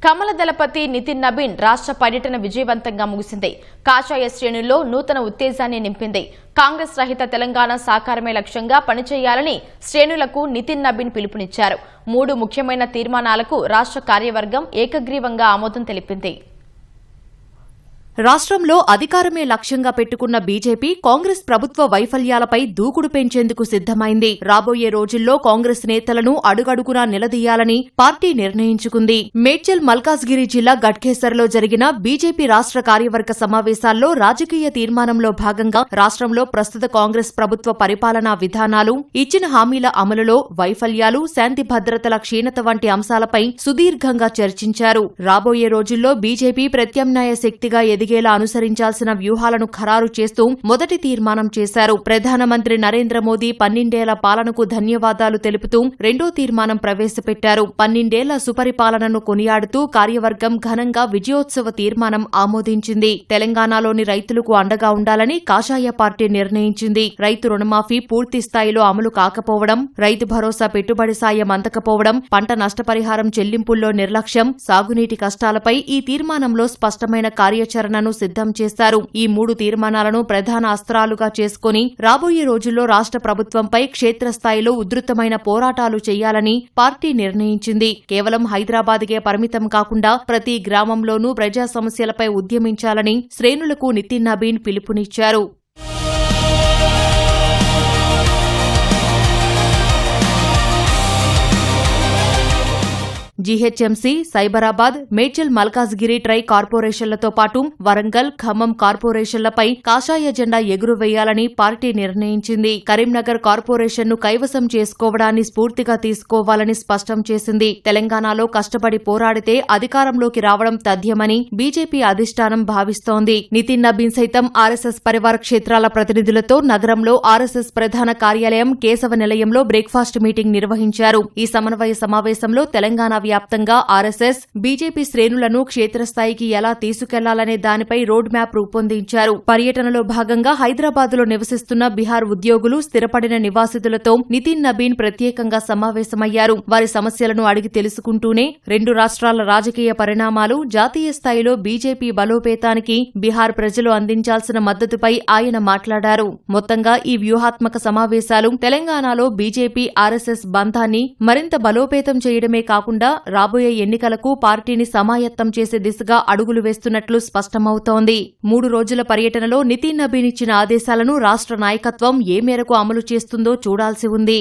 కమల దళపతి నితిన్ నబీన్ రాష్ట్ర పర్యటన విజయవంతంగా ముగిసింది. కాషాయ శ్రేణుల్లో నూతన ఉత్తేజాన్ని నింపింది. కాంగ్రెస్ రహిత తెలంగాణ సాకారమే లక్ష్యంగా పనిచేయాలని శ్రేణులకు నితిన్ నబీన్ పిలుపునిచ్చారు. 3 ముఖ్యమైన తీర్మానాలకు రాష్ట్ర కార్యవర్గం ఏకగ్రీవంగా ఆమోదం తెలిపింది. రాష్ట్రంలో అధికారమే లక్ష్యంగా పెట్టుకున్న బీజేపీ కాంగ్రెస్ ప్రభుత్వ వైఫల్యాలపై దూకుడు పెంచేందుకు సిద్దమైంది. రాబోయే రోజుల్లో కాంగ్రెస్ నేతలను అడుగడుగునా నిలదీయాలని పార్టీ నిర్ణయించుకుంది. మేడ్చల్ మల్కాజ్గిరి జిల్లా గట్కేసర్లో జరిగిన బీజేపీ రాష్ట్ర కార్యవర్గ సమావేశాల్లో రాజకీయ తీర్మానంలో భాగంగా రాష్ట్రంలో ప్రస్తుత కాంగ్రెస్ ప్రభుత్వ పరిపాలనా విధానాలు, ఇచ్చిన హామీల అమలులో వైఫల్యాలు, శాంతి భద్రతల క్షీణత వంటి అంశాలపై సుదీర్ఘంగా చర్చించారు. రాబోయే రోజుల్లో బీజేపీ ప్రత్యామ్నాయ శక్తిగా ఎదిగేలా అనుసరించాల్సిన వ్యూహాలను ఖరారు చేస్తూ మొదటి తీర్మానం చేశారు. ప్రధానమంత్రి నరేంద్ర మోదీ 12 ఏళ్ల పాలనకు ధన్యవాదాలు తెలుపుతూ రెండో తీర్మానం ప్రవేశపెట్టారు. 12 ఏళ్ల సుపరిపాలనను కొనియాడుతూ కార్యవర్గం ఘనంగా విజయోత్సవ తీర్మానం ఆమోదించింది. తెలంగాణలోని రైతులకు అండగా ఉండాలని కాషాయ పార్టీ నిర్ణయించింది. రైతు రుణమాఫీ పూర్తి స్థాయిలో అమలు కాకపోవడం, రైతు భరోసా పెట్టుబడి సాయం అందకపోవడం, పంట నష్టపరిహారం చెల్లింపుల్లో నిర్లక్ష్యం, సాగునీటి కష్టాలపై ఈ తీర్మానంలో స్పష్టమైన కార్యాచరణను సిద్దం చేశారు. ఈ 3 తీర్మానాలను ప్రధాన అస్త్రాలుగా చేసుకుని రాబోయే రోజుల్లో రాష్ట్ర ప్రభుత్వంపై క్షేత్రస్థాయిలో ఉధృతమైన పోరాటాలు చేయాలని పార్టీ నిర్ణయించింది. కేవలం హైదరాబాద్కే పరిమితం కాకుండా ప్రతి గ్రామంలోనూ ప్రజా సమస్యలపై ఉద్యమించాలని శ్రేణులకు నితిన్ నబీన్ పిలుపునిచ్చారు. జీహెచ్ఎంసీ, సైబరాబాద్, మేడ్చల్ మల్కాజ్గిరి ట్రై కార్పొరేషన్లతో పాటు వరంగల్, ఖమ్మం కార్పొరేషన్లపై కాషాయ జెండా ఎగురువేయాలని పార్టీ నిర్ణయించింది. కరీంనగర్ కార్పొరేషన్ను కైవసం చేసుకోవడాన్ని స్ఫూర్తిగా తీసుకోవాలని స్పష్టం చేసింది. తెలంగాణలో కష్టపడి పోరాడితే అధికారంలోకి రావడం తథ్యమని బీజేపీ అధిష్టానం భావిస్తోంది. నితిన్ నబీన్ సైతం ఆర్ఎస్ఎస్ పరివార క్షేత్రాల ప్రతినిధులతో నగరంలో ఆర్ఎస్ఎస్ ప్రధాన కార్యాలయం కేశవ నిలయంలో బ్రేక్ఫాస్ట్ మీటింగ్ నిర్వహించారు. ఈ సమన్వయ సమావేశంలో తెలంగాణ వ్యాప్తంగా ఆర్ఎస్ఎస్, బీజేపీ శ్రేణులను క్షేత్రస్థాయికి ఎలా తీసుకెళ్లాలనే దానిపై రోడ్ మ్యాప్ రూపొందించారు. పర్యటనలో భాగంగా హైదరాబాద్లో నివసిస్తున్న బీహార్ ఉద్యోగులు, స్థిరపడిన నివాసితులతో నితిన్ నబీన్ ప్రత్యేకంగా సమావేశమయ్యారు. వారి సమస్యలను అడిగి తెలుసుకుంటూనే 2 రాష్ట్రాల రాజకీయ పరిణామాలు, జాతీయ స్థాయిలో బీజేపీ బలోపేతానికి బీహార్ ప్రజలు అందించాల్సిన మద్దతుపై ఆయన మాట్లాడారు. మొత్తంగా ఈ వ్యూహాత్మక సమావేశాలు తెలంగాణలో బీజేపీ ఆర్ఎస్ఎస్ బంధాన్ని మరింత బలోపేతం చేయడమే కాకుండా రాబోయే ఎన్నికలకు పార్టీని సమాయత్తం చేసే దిశగా అడుగులు వేస్తున్నట్లు స్పష్టమవుతోంది. 3 రోజుల పర్యటనలో నితిన్ నబీన్ ఇచ్చిన ఆదేశాలను రాష్ట్ర నాయకత్వం ఏ మేరకు అమలు చేస్తుందో చూడాల్సి ఉంది.